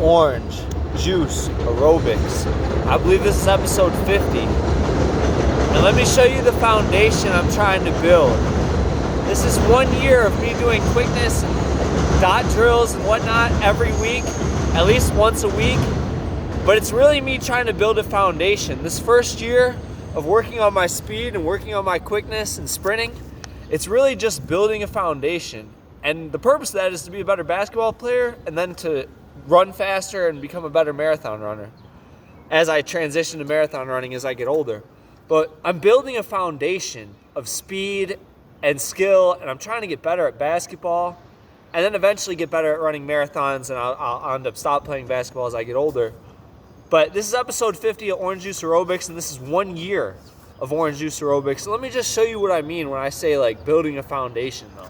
Orange Juice Aerobics. I believe this is episode 50. And let me show you the foundation I'm trying to build. This is 1 year of me doing quickness and dot drills and whatnot every week, at least once a week. But it's really me trying to build a foundation. This first year of working on my speed and working on my quickness and sprinting, it's really just building a foundation. And the purpose of that is to be a better basketball player and then to run faster and become a better marathon runner as I transition to marathon running as I get older. But I'm building a foundation of speed and skill, and I'm trying to get better at basketball and then eventually get better at running marathons, and I'll end up stop playing basketball as I get older. But this is episode 50 of Orange Juice Aerobics, and this is 1 year of Orange Juice Aerobics. So let me just show you what I mean when I say like building a foundation though.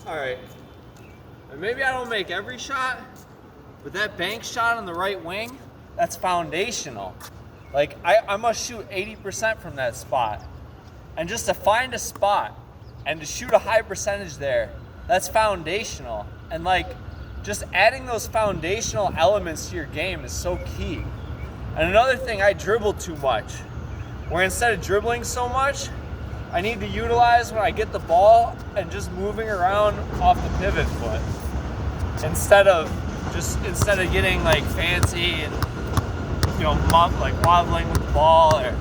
All right, and maybe I don't make every shot, but that bank shot on the right wing, that's foundational. Like I must shoot 80% from that spot. And just to find a spot and to shoot a high percentage there, that's foundational. And like just adding those foundational elements to your game is so key. And another thing, I dribble too much. Where instead of dribbling so much, I need to utilize when I get the ball and just moving around off the pivot foot instead of getting like fancy and like wobbling with the ball or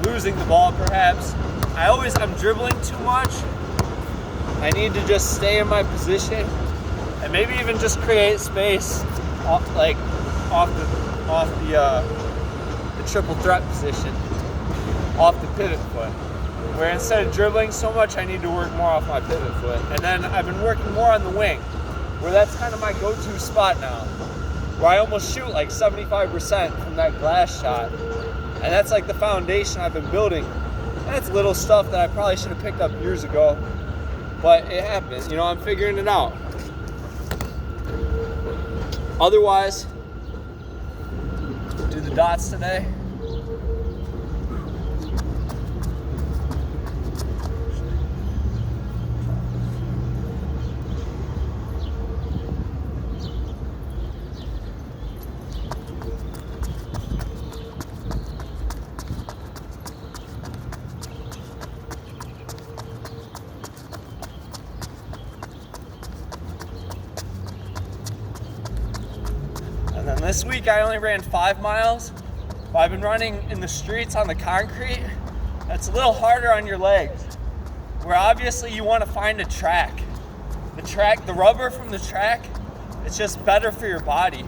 losing the ball perhaps. I'm dribbling too much. I need to just stay in my position and maybe even just create space off the triple threat position off the pivot foot. Where instead of dribbling so much, I need to work more off my pivot foot. And then I've been working more on the wing, where that's kind of my go-to spot now, where I almost shoot like 75% from that glass shot. And that's like the foundation I've been building. And that's little stuff that I probably should have picked up years ago, but it happens. I'm figuring it out. Otherwise, do the dots today. And then this week I only ran 5 miles, but I've been running in the streets on the concrete. That's a little harder on your legs, where obviously you want to find a track. The rubber from the track, it's just better for your body.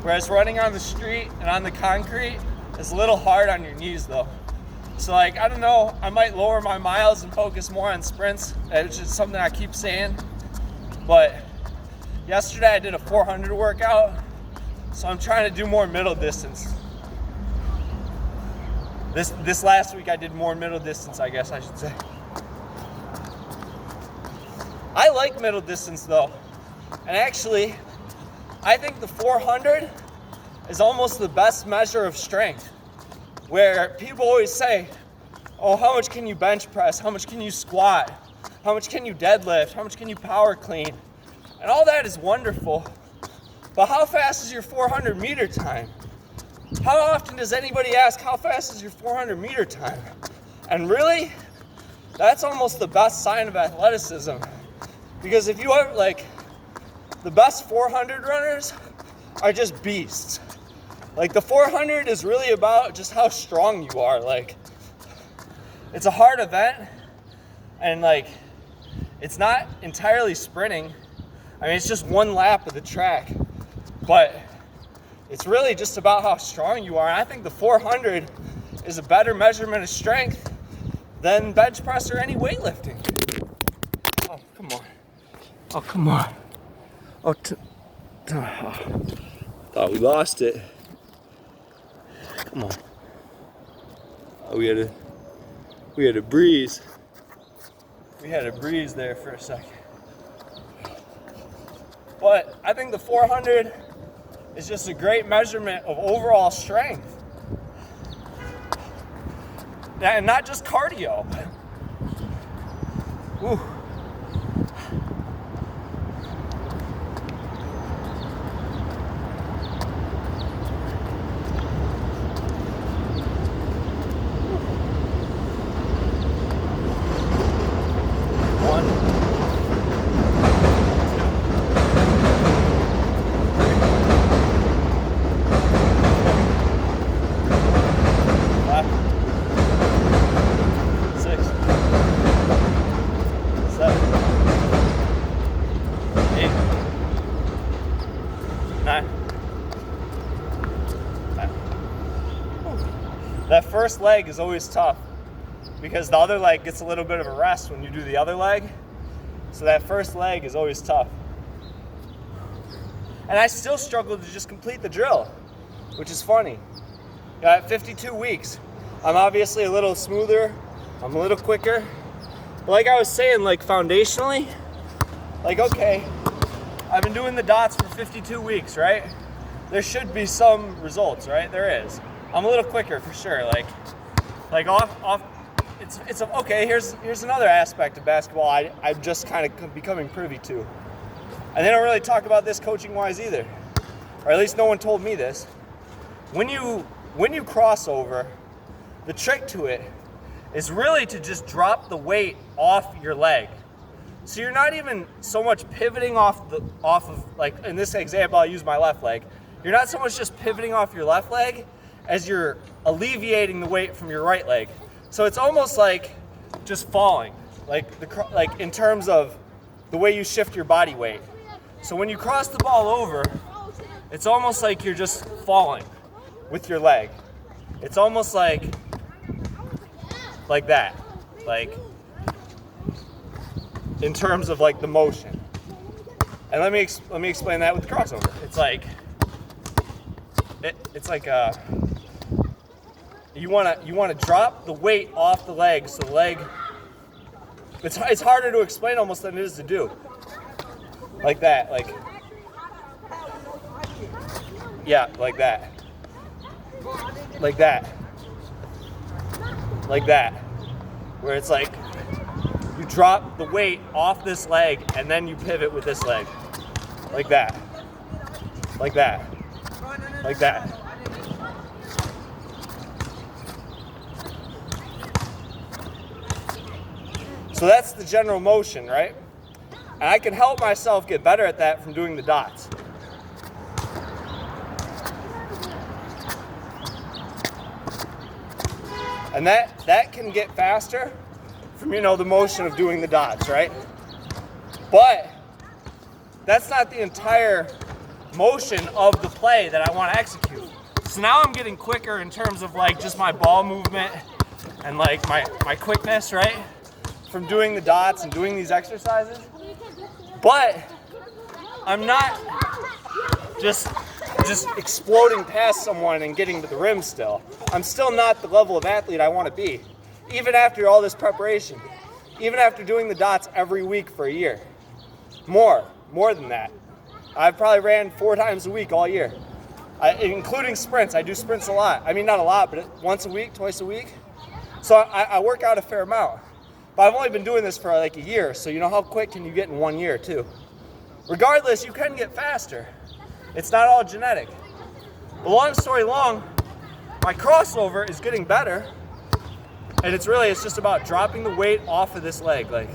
Whereas running on the street and on the concrete is a little hard on your knees though. So I don't know, I might lower my miles and focus more on sprints. It's just something I keep saying. But yesterday I did a 400 workout. So I'm trying to do more middle distance. This last week I did more middle distance, I guess I should say. I like middle distance though. And actually, I think the 400 is almost the best measure of strength. Where people always say, oh, how much can you bench press? How much can you squat? How much can you deadlift? How much can you power clean? And all that is wonderful. But how fast is your 400 meter time? How often does anybody ask, how fast is your 400 meter time? And really, that's almost the best sign of athleticism. Because if you are the best 400 runners are just beasts. Like the 400 is really about just how strong you are. Like it's a hard event, and like it's not entirely sprinting. I mean, it's just one lap of the track, but it's really just about how strong you are. And I think the 400 is a better measurement of strength than bench press or any weightlifting. Oh, come on. Oh, come on. Oh, thought we lost it. Come on. Oh, we had a breeze. We had a breeze there for a second. But I think the 400 is just a great measurement of overall strength. And not just cardio. Woo. That first leg is always tough because the other leg gets a little bit of a rest when you do the other leg. So that first leg is always tough. And I still struggle to just complete the drill, which is funny. At 52 weeks, I'm obviously a little smoother, I'm a little quicker. But like I was saying, like foundationally, like okay, I've been doing the dots for 52 weeks, right? There should be some results, right? There is. I'm a little quicker for sure. Like off. It's okay. Here's another aspect of basketball I'm just kind of becoming privy to, and they don't really talk about this coaching wise either, or at least no one told me this. When you cross over, the trick to it is really to just drop the weight off your leg. So you're not even so much pivoting off of, like in this example, I'll use my left leg. You're not so much just pivoting off your left leg as you're alleviating the weight from your right leg. So it's almost like just falling, like in terms of the way you shift your body weight. So when you cross the ball over, it's almost like you're just falling with your leg. It's almost like that, like in terms of like the motion. And let me explain that with the crossover. It's like you want to drop the weight off the leg, so the leg. It's harder to explain almost than it is to do. Like that, like yeah, like that, like that, like that, where it's like you drop the weight off this leg and then you pivot with this leg, like that, like that, like that. So that's the general motion, right? And I can help myself get better at that from doing the dots. And that can get faster from, the motion of doing the dots, right? But that's not the entire motion of the play that I want to execute. So now I'm getting quicker in terms of like just my ball movement and like my quickness, right? From doing the dots and doing these exercises. But I'm not just exploding past someone and getting to the rim still. I'm still not the level of athlete I want to be, even after all this preparation, even after doing the dots every week for a year. More than that. I've probably ran 4 times a week all year, including sprints. I do sprints a lot. I mean, not a lot, but once a week, twice a week. So I work out a fair amount. But I've only been doing this for like a year, so how quick can you get in 1 year too? Regardless, you can get faster. It's not all genetic. But long story long, my crossover is getting better, and it's just about dropping the weight off of this leg. Like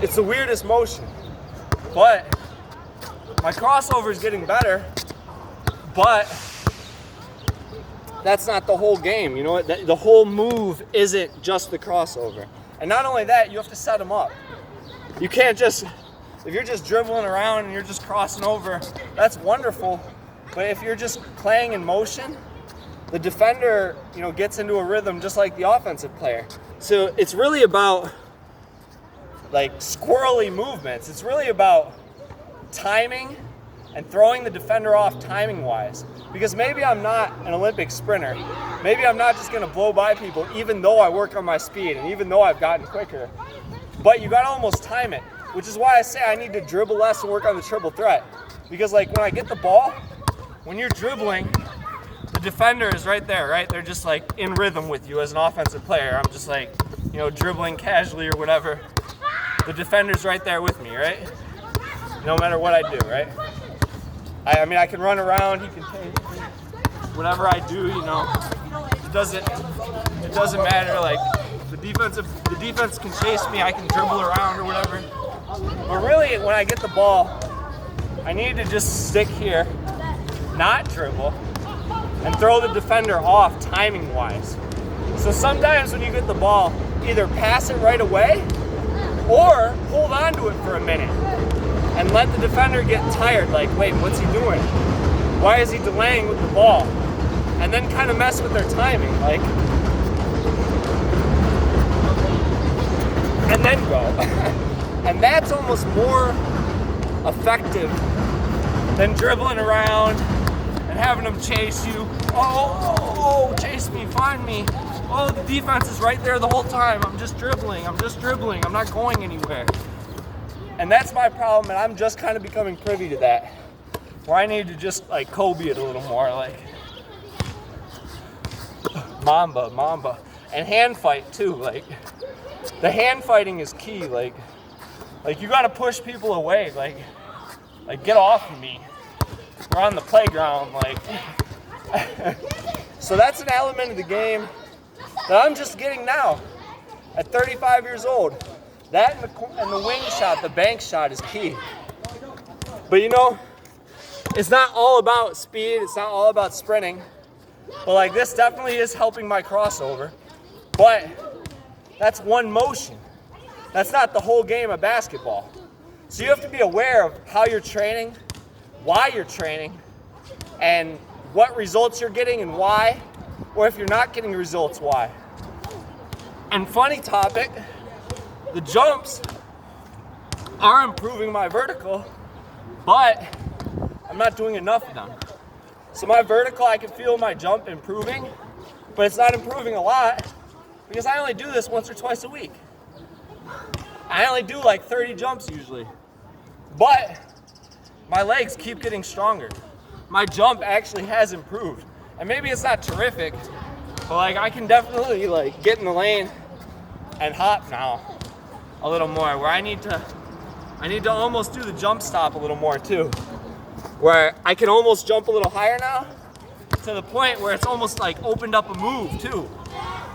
it's the weirdest motion, but My crossover is getting better, but that's not the whole game. You know what? The whole move isn't just the crossover. And not only that, you have to set them up. You can't just, if you're just dribbling around and you're just crossing over, that's wonderful. But if you're just playing in motion, the defender, you know, gets into a rhythm just like the offensive player. So it's really about like squirrely movements. It's really about timing and throwing the defender off timing wise. Because maybe I'm not an Olympic sprinter. Maybe I'm not just gonna blow by people even though I work on my speed and even though I've gotten quicker. But you gotta almost time it, which is why I say I need to dribble less and work on the triple threat. Because like when I get the ball, when you're dribbling, the defender is right there, right? They're just like in rhythm with you as an offensive player. I'm just like, you know, dribbling casually or whatever. The defender's right there with me, right? No matter what I do, right? I mean, I can run around, he can take me. Whatever I do, you know, it doesn't matter. Like the defense can chase me, I can dribble around or whatever. But really, when I get the ball, I need to just stick here, not dribble, and throw the defender off timing-wise. So sometimes when you get the ball, either pass it right away or hold on to it for a minute and let the defender get tired, like, wait, what's he doing? Why is he delaying with the ball? And then kind of mess with their timing, like, and then go. And that's almost more effective than dribbling around and having them chase you. Oh, chase me, find me. Oh, the defense is right there the whole time. I'm just dribbling, I'm not going anywhere. And that's my problem, and I'm just kind of becoming privy to that, where I need to just like Kobe it a little more, like Mamba. And hand fight too, like the hand fighting is key, like you gotta push people away, like get off of me. We're on the playground, like. So that's an element of the game that I'm just getting now at 35 years old. That and the wing shot, the bank shot is key. But you know, it's not all about speed, it's not all about sprinting. But like this definitely is helping my crossover. But that's one motion. That's not the whole game of basketball. So you have to be aware of how you're training, why you're training, and what results you're getting and why, or if you're not getting results, why. And funny topic, the jumps are improving my vertical, but I'm not doing enough of them. So my vertical, I can feel my jump improving, but it's not improving a lot because I only do this once or twice a week. I only do like 30 jumps usually, but my legs keep getting stronger. My jump actually has improved. And maybe it's not terrific, but like I can definitely like get in the lane and hop now a little more, where I need to almost do the jump stop a little more too, where I can almost jump a little higher now to the point where it's almost like opened up a move too,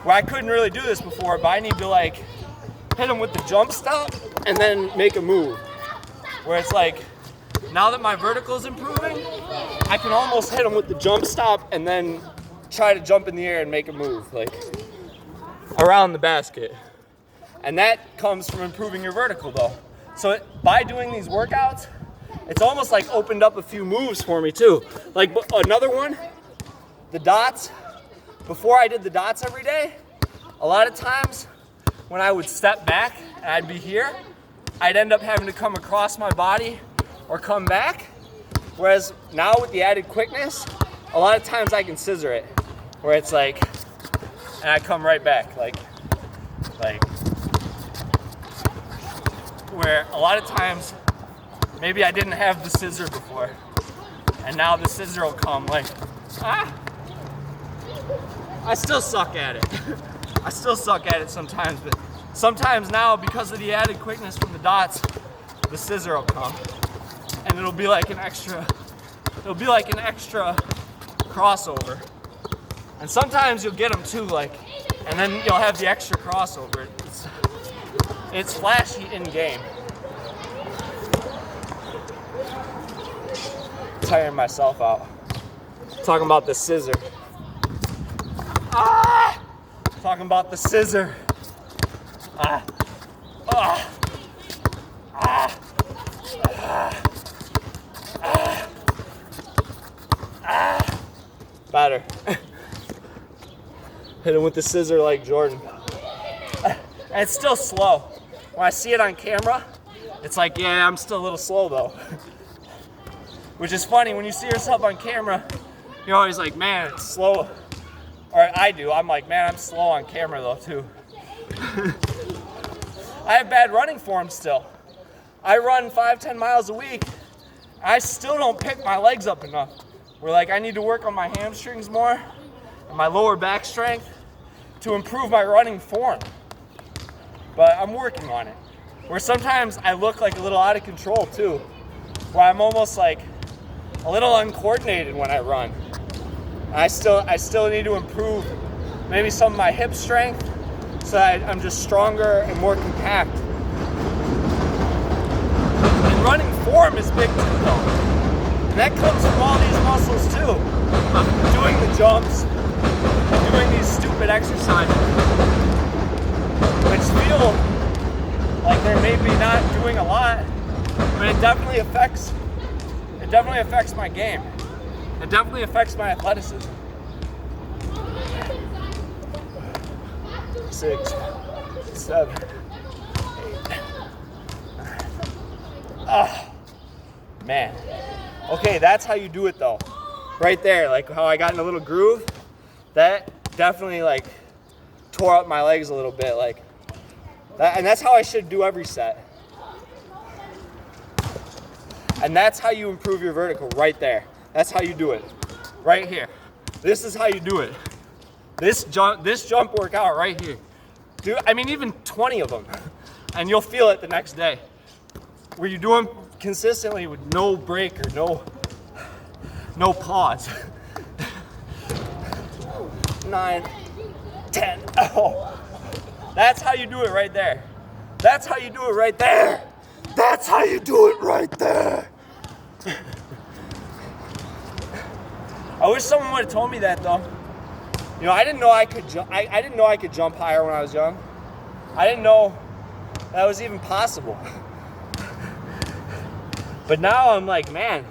where I couldn't really do this before, but I need to like hit them with the jump stop and then make a move, where it's like now that my vertical is improving, I can almost hit them with the jump stop and then try to jump in the air and make a move like around the basket. And that comes from improving your vertical though. So by doing these workouts, it's almost like opened up a few moves for me too. Like another one, the dots. Before I did the dots every day, a lot of times when I would step back and I'd be here, I'd end up having to come across my body or come back. Whereas now with the added quickness, a lot of times I can scissor it, where it's like, and I come right back, like, where a lot of times, maybe I didn't have the scissor before, and now the scissor will come like, I still suck at it. I still suck at it sometimes, but sometimes now, because of the added quickness from the dots, the scissor will come, and it'll be like an extra crossover. And sometimes you'll get them too, like, and then you'll have the extra crossover. It's flashy in game. tiring myself out. Talking about the scissor. Ah! Talking about the scissor. Ah. Ah. Ah. Ah. Ah. Ah. Better. Hit him with the scissor like Jordan. And it's still slow. When I see it on camera, it's like, yeah, I'm still a little slow though. Which is funny, when you see yourself on camera, you're always like, man, it's slow. Or I do, I'm like, man, I'm slow on camera though too. I have bad running form still. I run 5-10 miles a week. I still don't pick my legs up enough. We're like, I need to work on my hamstrings more and my lower back strength to improve my running form. But I'm working on it. Where sometimes I look like a little out of control too. Where I'm almost like a little uncoordinated when I run. I still need to improve maybe some of my hip strength so that I'm just stronger and more compact. And running form is big too though. And that comes from all these muscles too. Of doing the jumps, doing these stupid exercises, which feel like they're maybe not doing a lot, but it definitely affects my game. It definitely affects my athleticism. 6, 7, 8, 9. Oh, man. Okay, that's how you do it though. Right there, like how I got in a little groove, that definitely like tore up my legs a little bit, like that, and that's how I should do every set. And that's how you improve your vertical, right there. That's how you do it, right here. This is how you do it. This jump workout right here. Do, I mean, even 20 of them, and you'll feel it the next day. Where you do them consistently with no break or no pause. 9, 10. Oh, that's how you do it right there. That's how you do it right there. That's how you do it right there. I wish someone would have told me that though. You know, I didn't know I could jump. I didn't know I could jump higher when I was young. I didn't know that was even possible. But now I'm like, man,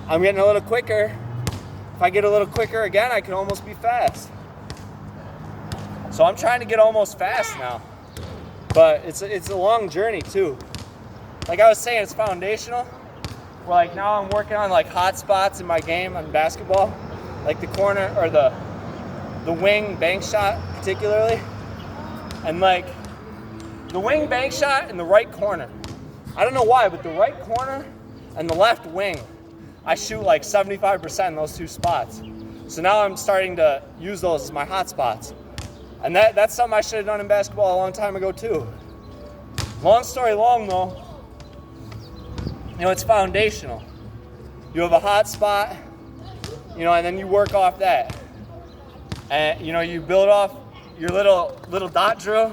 I'm getting a little quicker. If I get a little quicker again, I can almost be fast. So I'm trying to get almost fast now. But it's a long journey too. Like I was saying, it's foundational. Where like now I'm working on like hot spots in my game on basketball, like the corner or the wing bank shot particularly, and like the wing bank shot in the right corner. I don't know why, but the right corner and the left wing, I shoot like 75% in those two spots. So now I'm starting to use those as my hot spots, and that's something I should have done in basketball a long time ago too. Long story long though. You know, it's foundational. You have a hot spot, you know, and then you work off that. And, you know, you build off your little dot drill,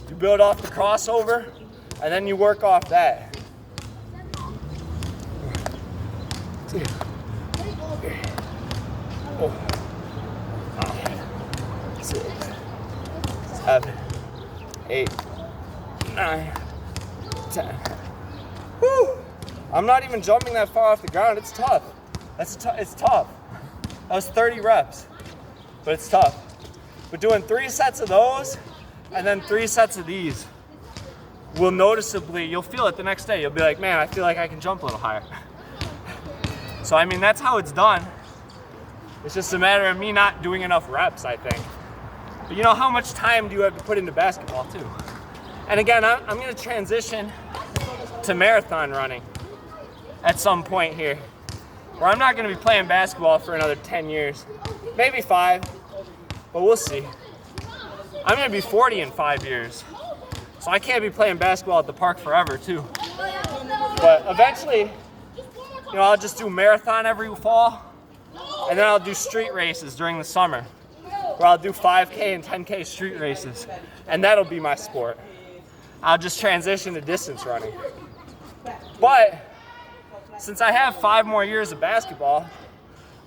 you build off the crossover, and then you work off that. 2, 3, 4, 5, 6, 7, 8, 9, 10. Woo! I'm not even jumping that far off the ground. It's tough. It's tough. That was 30 reps, but it's tough. But doing 3 sets of those and then 3 sets of these will noticeably, you'll feel it the next day. You'll be like, man, I feel like I can jump a little higher. So, I mean, that's how it's done. It's just a matter of me not doing enough reps, I think. But you know, how much time do you have to put into basketball too? And again, I'm going to transition to marathon running at some point here, where I'm not going to be playing basketball for another 10 years, maybe 5, but we'll see. I'm going to be 40 in 5 years, so I can't be playing basketball at the park forever too. But eventually, you know, I'll just do marathon every fall, and then I'll do street races during the summer, where I'll do 5K and 10K street races, and that'll be my sport. I'll just transition to distance running. But since I have 5 more years of basketball,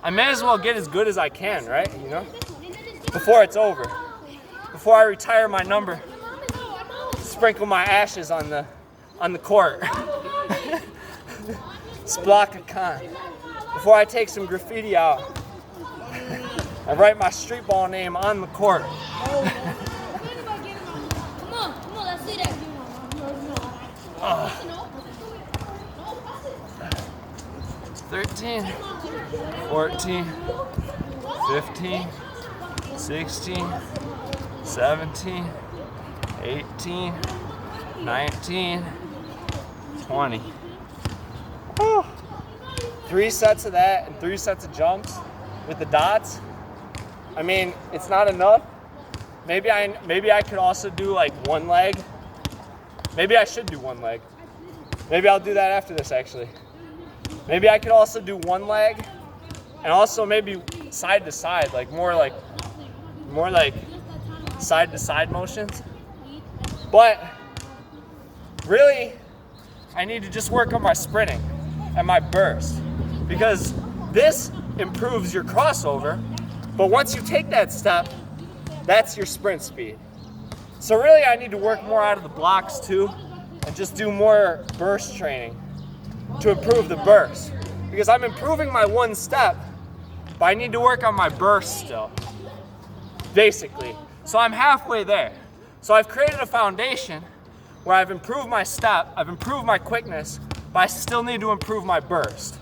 I may as well get as good as I can, right? You know, before it's over, before I retire my number, sprinkle my ashes on the court. Splaka Khan. Before I take some graffiti out, I write my street ball name on the court. 13, 14, 15, 16, 17, 18, 19, 20. Whew. 3 sets of that and 3 sets of jumps with the dots. I mean, it's not enough. Maybe I could also do like 1 leg. Maybe I should do 1 leg. Maybe I'll do that after this actually. Maybe I could also do 1 leg and also maybe side to side, like more like side to side motions. But really, I need to just work on my sprinting and my burst, because this improves your crossover, but once you take that step, that's your sprint speed. So really I need to work more out of the blocks too and just do more burst training to improve the burst, because I'm improving my 1 step, but I need to work on my burst still, basically. So I'm halfway there. So I've created a foundation where I've improved my step, I've improved my quickness, but I still need to improve my burst.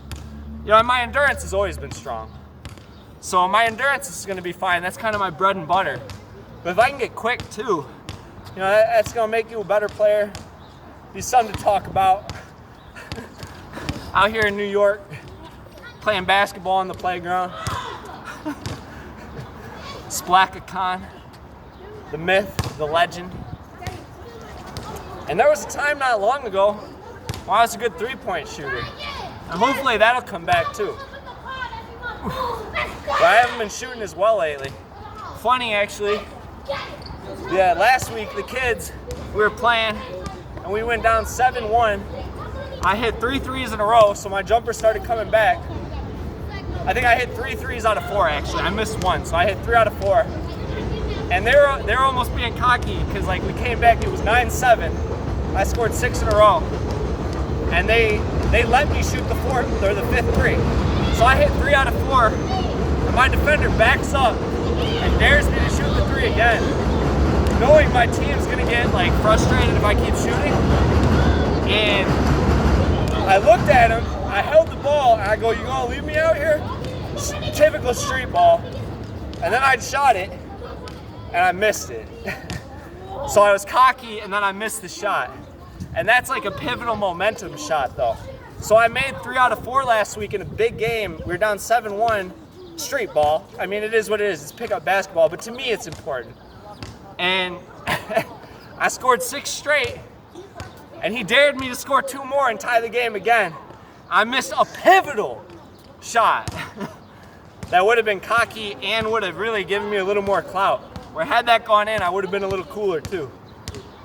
You know, and my endurance has always been strong. So my endurance is gonna be fine. That's kind of my bread and butter. But if I can get quick too, you know, that's gonna make you a better player. Be something to talk about. Out here in New York, playing basketball on the playground. Splaka Khan, the myth, the legend. And there was a time not long ago when I was a good 3-point shooter. And hopefully that'll come back too. But I haven't been shooting as well lately. Funny actually, yeah, last week the kids, we were playing and we went down 7-1. I hit 3 threes in a row, so my jumper started coming back. I think I hit 3 threes out of 4 actually. I missed 1, so I hit 3 out of 4. And they're almost being cocky because like we came back, it was 9-7. I scored 6 in a row. And they let me shoot the 4th or the 5th three. So I hit 3 out of 4, and my defender backs up and dares me to shoot the 3 again, knowing my team's gonna get like frustrated if I keep shooting. And I looked at him, I held the ball, and I go, "You gonna leave me out here?" Typical street ball. And then I shot it, and I missed it. So I was cocky, and then I missed the shot. And that's like a pivotal momentum shot though. So I made 3 out of 4 last week in a big game. We were down 7-1, street ball. I mean, it is what it is, it's pickup basketball, but to me it's important. And I scored 6 straight, and he dared me to score 2 more and tie the game again. I missed a pivotal shot that would have been cocky and would have really given me a little more clout. Where had that gone in, I would have been a little cooler too.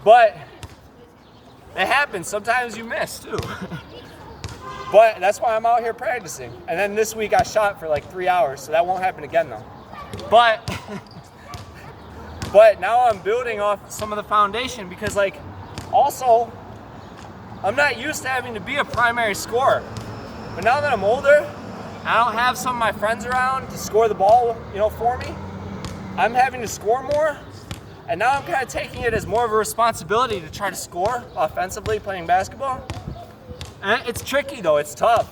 But it happens, sometimes you miss too. But that's why I'm out here practicing. And then this week I shot for like 3 hours, so that won't happen again though. But now I'm building off some of the foundation, because like also I'm not used to having to be a primary scorer. But now that I'm older, I don't have some of my friends around to score the ball, you know, for me. I'm having to score more. And now I'm kind of taking it as more of a responsibility to try to score offensively playing basketball. And it's tricky though, it's tough.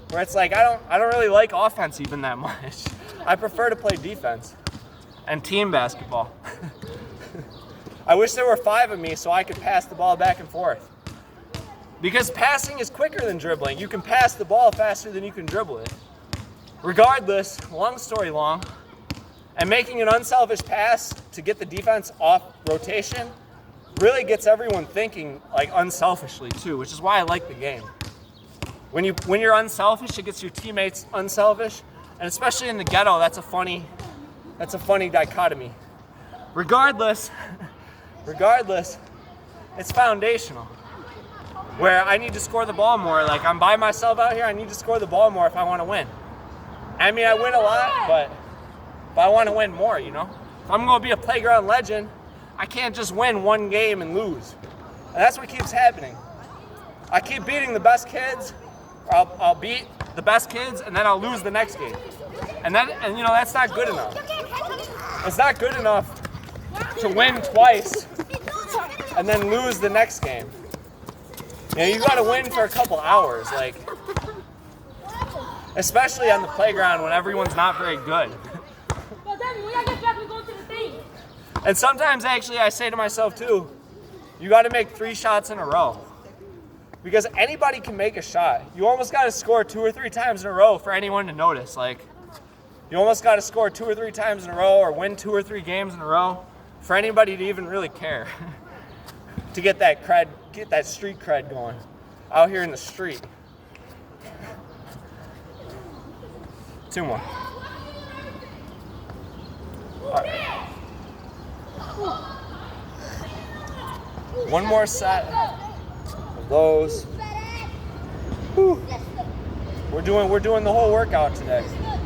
Where it's like, I don't really like offense even that much. I prefer to play defense and team basketball. I wish there were 5 of me so I could pass the ball back and forth. Because passing is quicker than dribbling. You can pass the ball faster than you can dribble it. Regardless, long story long, and making an unselfish pass to get the defense off rotation really gets everyone thinking like unselfishly too, which is why I like the game. When you're unselfish, it gets your teammates unselfish, and especially in the ghetto, that's a funny dichotomy. Regardless, it's foundational. where I need to score the ball more. Like, I'm by myself out here, I need to score the ball more if I want to win. I mean, I win a lot, but I want to win more, you know? If I'm going to be a playground legend, I can't just win one game and lose. And that's what keeps happening. I keep beating the best kids, or I'll beat the best kids, and then I'll lose the next game. And you know, that's not good enough. It's not good enough to win twice and then lose the next game. You know, you gotta win for a couple hours, like, especially on the playground when everyone's not very good. And sometimes actually I say to myself too, you gotta make 3 shots in a row. Because anybody can make a shot. You almost gotta score 2 or 3 times in a row for anyone to notice. Like, you almost gotta score 2 or 3 times in a row or win 2 or 3 games in a row for anybody to even really care. To get that cred, get that street cred going out here in the street. 2 more. All right. 1 more set of those. Whew. We're doing the whole workout today. How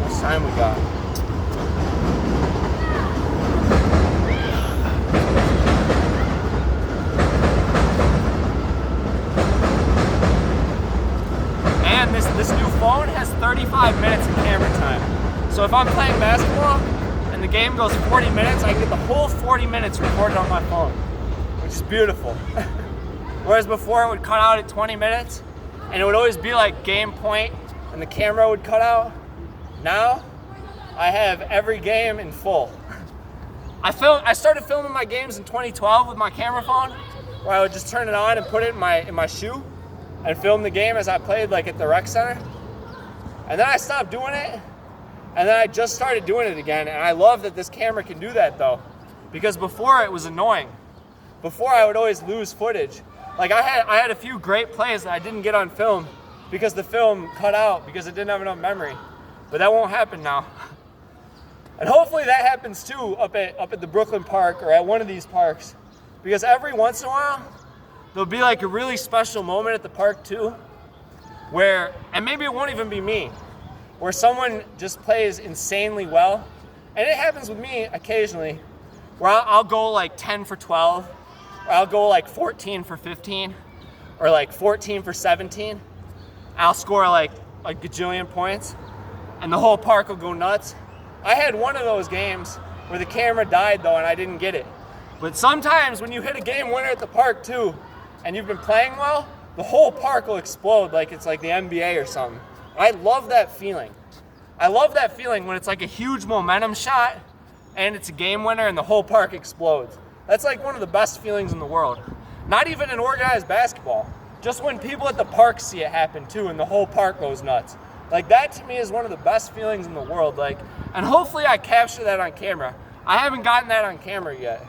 much time we got? And this new phone has 35 minutes of camera time. So if I'm playing basketball and the game goes 40 minutes, I can get the whole 40 minutes recorded on my phone, which is beautiful. Whereas before it would cut out at 20 minutes and it would always be like game point and the camera would cut out. Now I have every game in full. I started filming my games in 2012 with my camera phone, where I would just turn it on and put it in my shoe and film the game as I played, like at the rec center. And then I stopped doing it, and then I just started doing it again. And I love that this camera can do that though, because before it was annoying. Before I would always lose footage. Like I had a few great plays that I didn't get on film because the film cut out because it didn't have enough memory. But that won't happen now. And hopefully that happens too up at the Brooklyn Park or at one of these parks. Because every once in a while, there'll be like a really special moment at the park too, where, and maybe it won't even be me, where someone just plays insanely well. And it happens with me occasionally, where I'll go like 10 for 12, or I'll go like 14 for 15, or like 14 for 17. I'll score like a gajillion points, and the whole park will go nuts. I had one of those games where the camera died though, and I didn't get it. But sometimes when you hit a game winner at the park too, and you've been playing well, the whole park will explode like it's like the NBA or something. I love that feeling. I love that feeling when it's like a huge momentum shot and it's a game winner and the whole park explodes. That's like one of the best feelings in the world. Not even in organized basketball. Just when people at the park see it happen too and the whole park goes nuts. Like that to me is one of the best feelings in the world. Like, and hopefully I capture that on camera. I haven't gotten that on camera yet,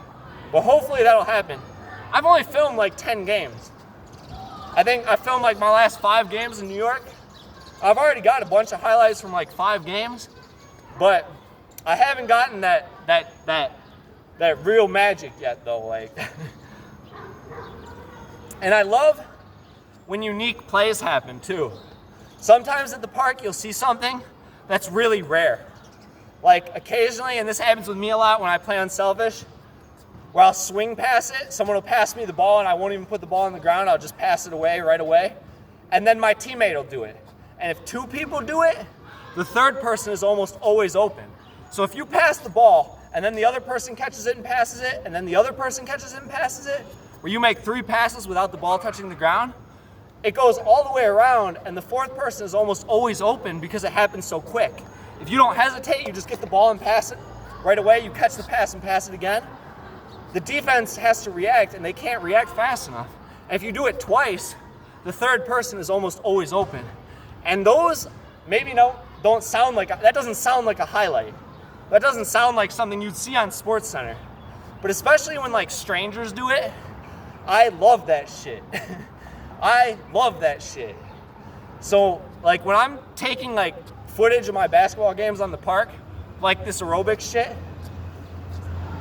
but hopefully that'll happen. I've only filmed like 10 games. I think I filmed like my last 5 games in New York. I've already got a bunch of highlights from like 5 games, but I haven't gotten that real magic yet though. Like, and I love when unique plays happen too. Sometimes at the park you'll see something that's really rare. Like occasionally, and this happens with me a lot when I play unselfish, where I'll swing pass it, someone will pass me the ball and I won't even put the ball on the ground, I'll just pass it away right away. And then my teammate will do it. And if 2 people do it, the third person is almost always open. So if you pass the ball and then the other person catches it and passes it, and then the other person catches it and passes it, where you make 3 passes without the ball touching the ground, it goes all the way around and the 4th person is almost always open because it happens so quick. If you don't hesitate, you just get the ball and pass it right away, you catch the pass and pass it again. The defense has to react and they can't react fast enough. And if you do it twice, the third person is almost always open. And those maybe don't sound like, that doesn't sound like a highlight. That doesn't sound like something you'd see on SportsCenter. But especially when like strangers do it, I love that shit. I love that shit. So like when I'm taking like footage of my basketball games on the park, like this aerobics shit,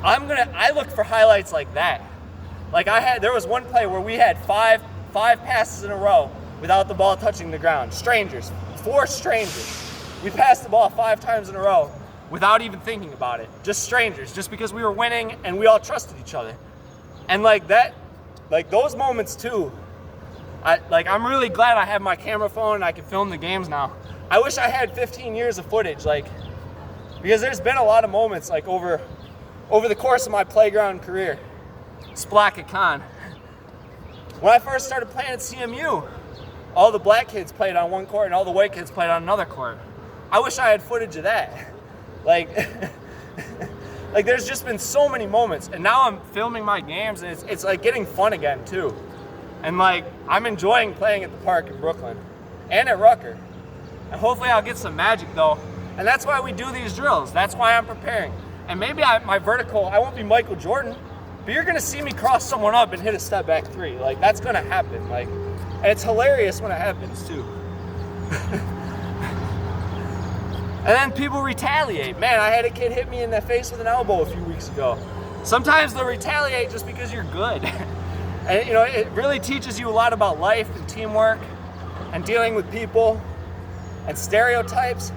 I look for highlights like that. Like there was one play where we had five passes in a row without the ball touching the ground. Strangers, 4 strangers. We passed the ball 5 times in a row without even thinking about it. Just strangers, just because we were winning and we all trusted each other. And like that, like those moments too, I'm really glad I have my camera phone and I can film the games now. I wish I had 15 years of footage, like, because there's been a lot of moments like over the course of my playground career. Splacket Con. When I first started playing at CMU, all the black kids played on one court and all the white kids played on another court. I wish I had footage of that. Like, like there's just been so many moments, and now I'm filming my games, and it's like getting fun again too. And like I'm enjoying playing at the park in Brooklyn and at Rucker. And hopefully I'll get some magic though. And that's why we do these drills. That's why I'm preparing. And maybe my vertical, I won't be Michael Jordan, but you're gonna see me cross someone up and hit a step back 3. Like that's gonna happen. Like, and it's hilarious when it happens too. And then people retaliate. Man, I had a kid hit me in the face with an elbow a few weeks ago. Sometimes they'll retaliate just because you're good. And you know, it really teaches you a lot about life and teamwork and dealing with people and stereotypes.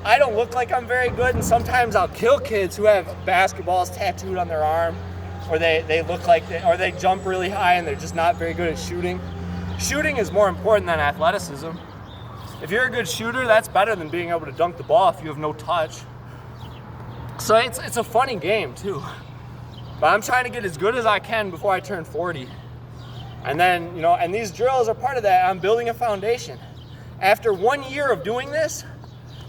I don't look like I'm very good, and sometimes I'll kill kids who have basketballs tattooed on their arm, or they look like or they jump really high and they're just not very good at shooting. Shooting is more important than athleticism. If you're a good shooter, that's better than being able to dunk the ball if you have no touch. So it's a funny game too. But I'm trying to get as good as I can before I turn 40. And then, you know, and these drills are part of that. I'm building a foundation. After 1 year of doing this,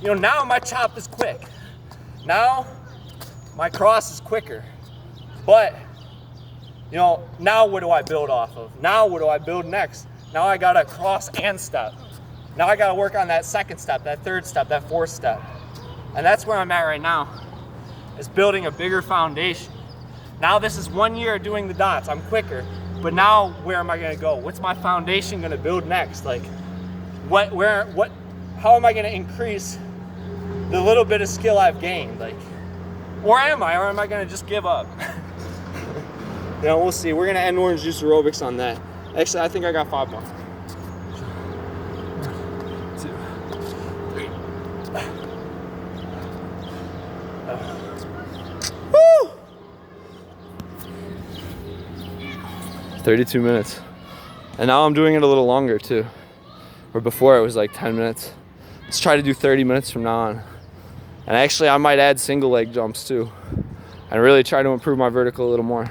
you know, now my chop is quick. Now my cross is quicker. But, you know, now what do I build off of? Now what do I build next? Now I gotta cross and step. Now I gotta work on that second step, that third step, that fourth step. And that's where I'm at right now, is building a bigger foundation. Now this is 1 year doing the dots, I'm quicker, but now where am I gonna go? What's my foundation gonna build next? Like, how am I gonna increase the little bit of skill I've gained? Like, or am I gonna just give up? You know, we'll see. We're gonna end Orange Juice Aerobics on that. Actually, I think I got 5 more. 2, 3. Woo! 32 minutes. And now I'm doing it a little longer too. Where before it was like 10 minutes. Let's try to do 30 minutes from now on. And actually I might add single leg jumps too. And really try to improve my vertical a little more.